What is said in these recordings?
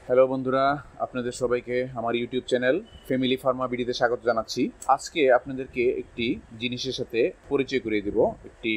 Hello বন্ধুরা, আপনাদের সবাইকে আমার ইউটিউব চ্যানেল ফ্যামিলি ফার্মা বিডিতে স্বাগত জানাচ্ছি। আজকে আপনাদেরকে একটি জিনিসের সাথে পরিচয় করিয়ে দেব। একটি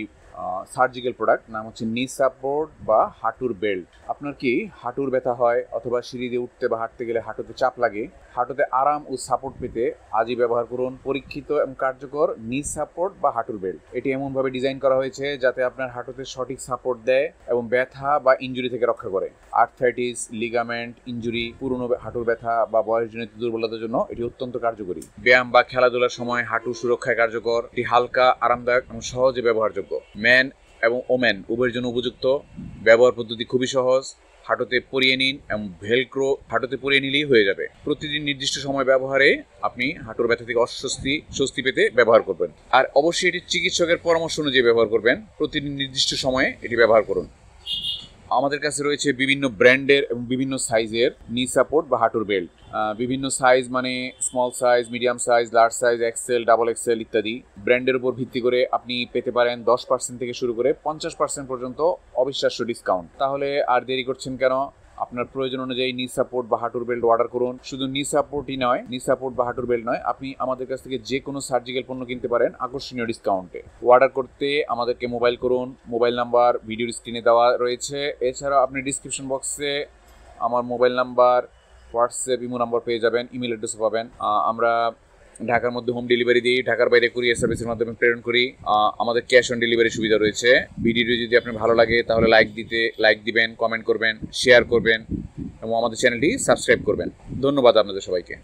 সার্জিক্যাল প্রোডাক্ট, নাম হচ্ছে নি সাপোর্ট বা হাঁটুর বেল্ট। আপনার কি হাঁটুর ব্যথা হয় অথবা সিঁড়ি দিয়ে উঠতে বা হাঁটতে গেলে হাঁটুতে চাপ লাগে? হাঁটুতে আরাম ও সাপোর্ট পেতে আজই ব্যবহার করুন পরীক্ষিত এবং কার্যকর নি সাপোর্ট বা হাঁটুর বেল্ট। এটি এমনভাবে ডিজাইন করা হয়েছে যাতে আপনার হাঁটুতে সঠিক সাপোর্ট দেয় এবং ব্যথা বা ইনজুরি থেকে রক্ষা করে। আর্থ্রাইটিস, লিগামেন্ট ইনজুরি, পুরনো হাঁটুর ব্যথা বা বয়সজনিত দুর্বলতার জন্য এটি অত্যন্ত কার্যকরী। ব্যায়াম বা খেলাধুলার সময় হাঁটু সুরক্ষায় কার্যকর। এটি হালকা, আরামদায়ক এবং সহজে ব্যবহারযোগ্য। ম্যান এবং ওমেন উভয়ের জন্য উপযুক্ত। ব্যবহার পদ্ধতি খুবই সহজ। হাঁটুতে পরিয়ে নিন এবং ভেলক্রো হাঁটুতে পরিয়ে নিলেই হয়ে যাবে। প্রতিদিন নির্দিষ্ট সময় ব্যবহারে আপনি হাঁটুর ব্যথা থেকে স্বস্তি পেতে ব্যবহার করবেন। আর অবশ্যই এটি চিকিৎসকের পরামর্শ অনুযায়ী ব্যবহার করবেন। প্রতিদিন নির্দিষ্ট সময়ে এটি ব্যবহার করুন। আমাদের কাছে রয়েছে বিভিন্ন ব্র্যান্ডের এবং বিভিন্ন সাইজের নি সাপোর্ট বা হাঁটুর বেল্ট। বিভিন্ন সাইজ মানে small size, medium size, large size, XL, double XL ইত্যাদি। ব্র্যান্ডের উপর ভিত্তি করে আপনি পেতে পারেন 10% থেকে শুরু করে 50% পর্যন্ত অবিশ্বাস্য ডিসকাউন্ট। তাহলে আর দেরি করছেন কেন? আপনার প্রয়োজন অনুযায়ী নি সাপোর্ট বা হাঁটুর বেল্ট অর্ডার করুন। শুধু নি সাপোর্টই নয়, নি সাপোর্ট বা হাঁটুর বেল্ট নয়, আপনি আমাদের কাছ থেকে যে কোনো সার্জিক্যাল পণ্য কিনতে পারেন আকর্ষণীয় ডিসকাউন্টে। অর্ডার করতে আমাদেরকে মোবাইল করুন। মোবাইল নাম্বার ভিডিওর স্ক্রিনে দেওয়া রয়েছে। এছাড়াও আপনি ডিসক্রিপশন বক্সে আমার mobile number, WhatsApp, imo number পেয়ে যাবেন, ইমেল অ্যাড্রেসও পাবেন। আমরা ঢাকার মধ্যে হোম ডেলিভারি দিই, ঢাকার বাইরে কুরিয়ার সার্ভিসের মাধ্যমে প্রেরণ করি। আমাদের ক্যাশ অন ডেলিভারি সুবিধা রয়েছে। ভিডিওটি যদি আপনার ভালো লাগে তাহলে লাইক দিবেন, কমেন্ট করবেন, শেয়ার করবেন এবং আমাদের চ্যানেলটি সাবস্ক্রাইব করবেন। ধন্যবাদ আপনাদের সবাইকে।